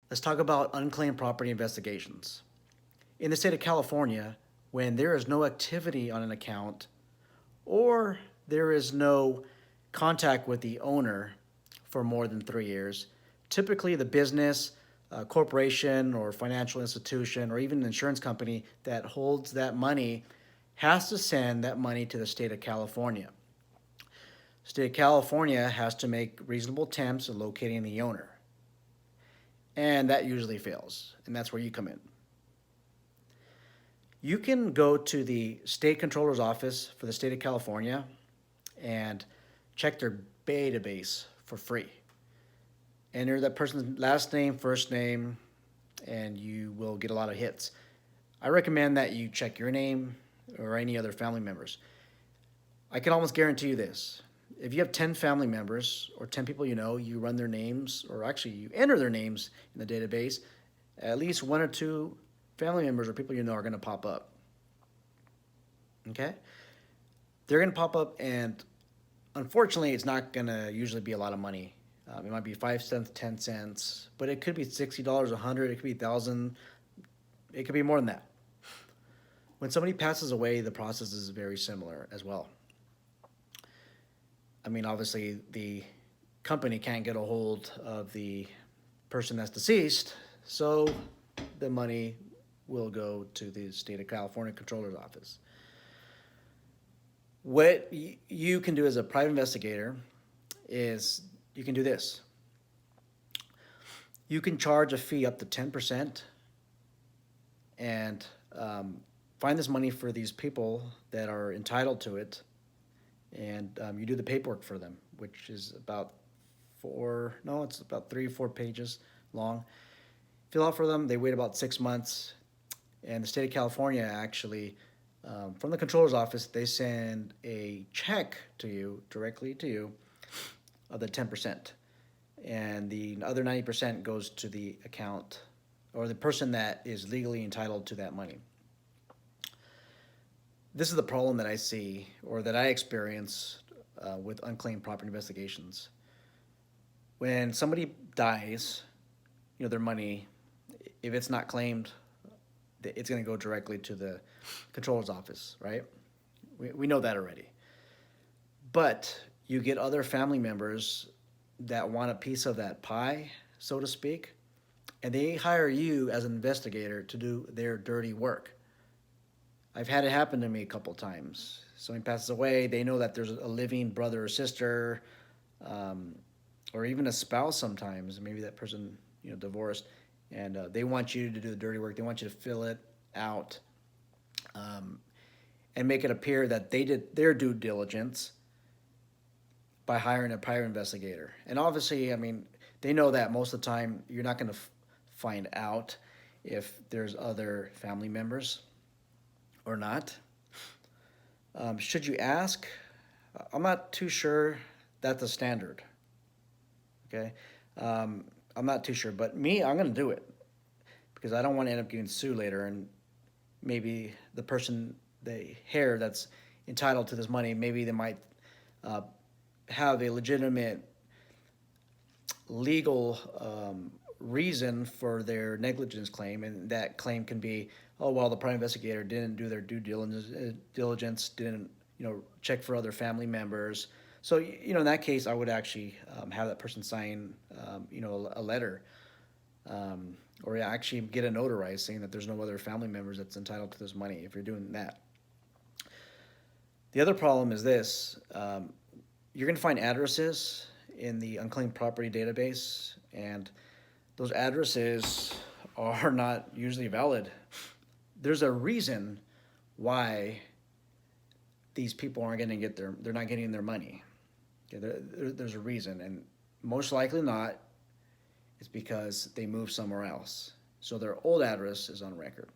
Let's talk about unclaimed property investigations. In the state of California, when there is no activity on an account or there is no contact with the owner for more than 3 years, typically the business, corporation, or financial institution, or even an insurance company that holds that money has to send that money to the state of California. The state of California has to make reasonable attempts at locating the owner, and that usually fails, and that's where you come in. You can go to the state controller's office for the state of California and check their database for free. Enter that person's last name, first name, and you will get a lot of hits. I recommend that you check your name or any other family members. I can almost guarantee you this. If you have 10 family members or 10 people you know, you run their names, or actually you enter their names in the database, at least one or two family members or people you know are going to pop up. Okay? They're going to pop up, and unfortunately, it's not going to usually be a lot of money. It might be 5 cents, 10 cents, but it could be $60, 100, it could be 1,000, it could be more than that. When somebody passes away, the process is very similar as well. I mean, obviously, the company can't get a hold of the person that's deceased, so the money will go to the state of California controller's office. What you can do as a private investigator is you can do this. You can charge a fee up to 10% and find this money for these people that are entitled to it, and you do the paperwork for them, which is about it's about 3 or 4 pages long. Fill out for them. They wait about 6 months, and the state of California actually, from the controller's office, they send a check to you, directly to you, of the 10%. And the other 90% goes to the account or the person that is legally entitled to that money. This is the problem that I see or that I experience with unclaimed property investigations. When somebody dies, their money, if it's not claimed, it's going to go directly to the controller's office, right? We know that already. But you get other family members that want a piece of that pie, so to speak, and they hire you as an investigator to do their dirty work. I've had it happen to me a couple times. Somebody passes away, they know that there's a living brother or sister, or even a spouse sometimes, maybe that person, divorced, and they want you to do the dirty work. They want you to fill it out and make it appear that they did their due diligence by hiring a private investigator. And obviously, I mean, they know that most of the time you're not going to find out if there's other family members or not. Should you ask? I'm not too sure that's the standard. Okay? I'm not too sure. But me, I'm going to do it because I don't want to end up getting sued later, and maybe the person, the heir that's entitled to this money, maybe they might have a legitimate legal reason for their negligence claim, and that claim can be, oh, well, the private investigator didn't do their due diligence, didn't check for other family members. So in that case, I would actually have that person sign a letter, or actually get a notarized saying that there's no other family members that's entitled to this money if you're doing that. The other problem is this. You're going to find addresses in the unclaimed property database, and those addresses are not usually valid. There's a reason why these people aren't going to get they're not getting their money. Okay, there's a reason, and most likely not, it's because they moved somewhere else. So their old address is on record.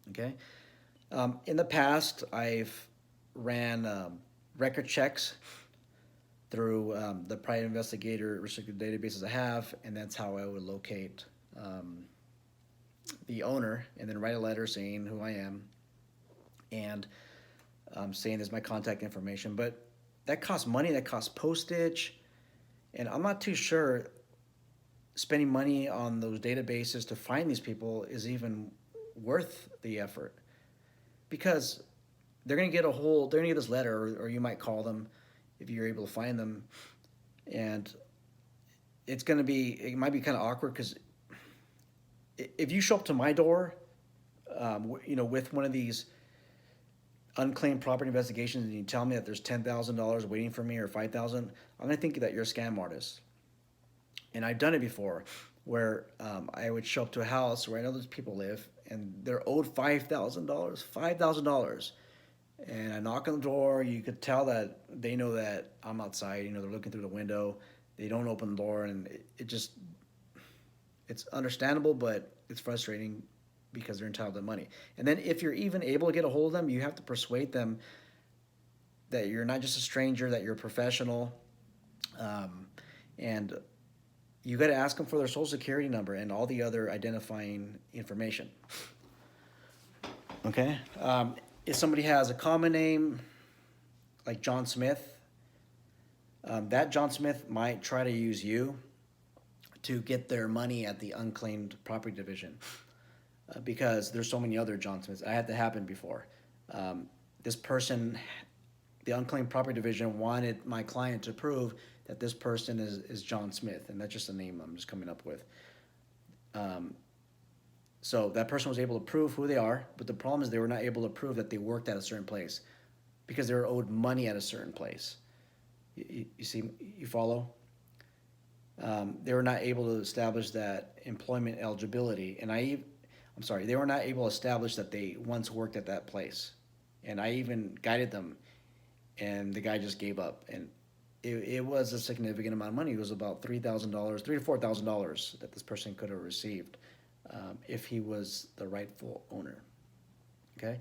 Okay? In the past, I've ran record checks through the private investigator restricted databases I have, and that's how I would locate the owner, and then write a letter saying who I am and saying this is my contact information. But that costs money, that costs postage, and I'm not too sure spending money on those databases to find these people is even worth the effort, because they're gonna get this letter, or you might call them if you're able to find them, and it might be kind of awkward, because if you show up to my door, with one of these unclaimed property investigations, and you tell me that there's $10,000 waiting for me, or 5,000, I'm gonna think that you're a scam artist. And I've done it before, where I would show up to a house where I know those people live, and they're owed $5,000, and I knock on the door. You could tell that they know that I'm outside. They're looking through the window. They don't open the door, and it's understandable, but it's frustrating because they're entitled to money. And then if you're even able to get a hold of them, you have to persuade them that you're not just a stranger, that you're a professional, and you got to ask them for their social security number and all the other identifying information. Okay? If somebody has a common name like John Smith, that John Smith might try to use you to get their money at the Unclaimed Property Division, because there's so many other John Smiths. I had that happen before. This person, the Unclaimed Property Division, wanted my client to prove that this person is John Smith, and that's just a name I'm just coming up with. So that person was able to prove who they are, but the problem is they were not able to prove that they worked at a certain place, because they were owed money at a certain place. You see, you follow? They were not able to establish that employment eligibility, and they were not able to establish that they once worked at that place. And I even guided them, and the guy just gave up. And it was a significant amount of money. It was about $3,000, $3,000 to $4,000 that this person could have received if he was the rightful owner. Okay.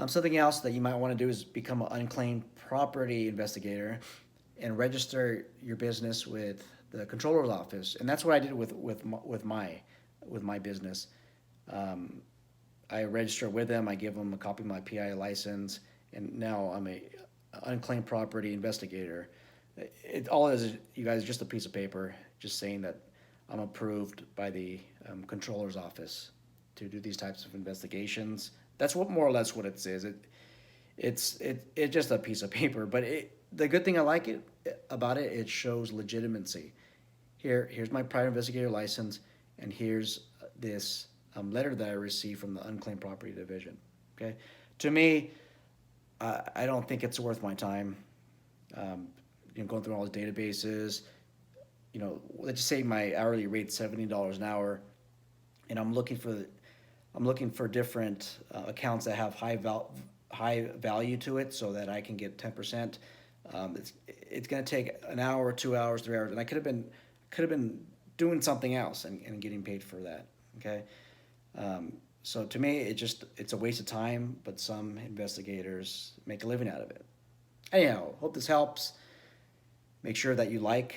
Something else that you might want to do is become an unclaimed property investigator and register your business with the controller's office. And that's what I did with my business. I registered with them. I give them a copy of my PI license, and now I'm a unclaimed property investigator. All it is, you guys, just a piece of paper just saying that I'm approved by the controller's office to do these types of investigations. That's more or less what it is. It's just a piece of paper, but the good thing I like about it, it shows legitimacy. Here's my private investigator license, and here's this letter that I received from the Unclaimed Property Division. Okay, to me, I don't think it's worth my time. Going through all the databases. Let's just say my hourly rate's $70 an hour, and I'm looking for different accounts that have high value to it, so that I can get 10%. It's going to take an hour, 2 hours, 3 hours, and I could have been doing something else and getting paid for that. Okay, so to me, it's a waste of time, but some investigators make a living out of it. Anyhow, hope this helps. Make sure that you like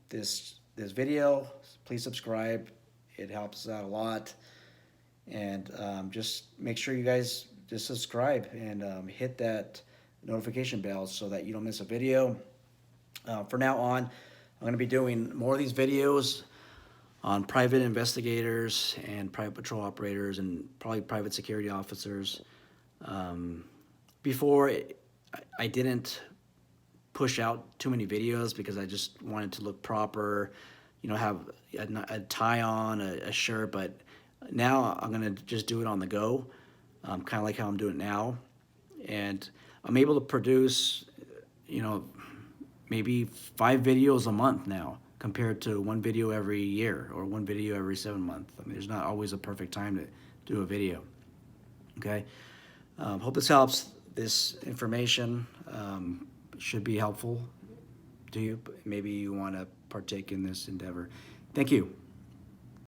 this video. Please subscribe. It helps us out a lot. And just make sure you guys just subscribe and hit that notification bell so that you don't miss a video. From now on, I'm going to be doing more of these videos on private investigators and private patrol operators and probably private security officers. Before, I didn't push out too many videos because I just wanted to look proper, have a tie on, a shirt, but now I'm gonna just do it on the go, kind of like how I'm doing it now. And I'm able to produce, maybe 5 videos a month now, compared to 1 video every year or 1 video every 7 months. I mean, there's not always a perfect time to do a video. Okay, hope this helps. This information should be helpful to you. Maybe you want to partake in this endeavor. Thank you.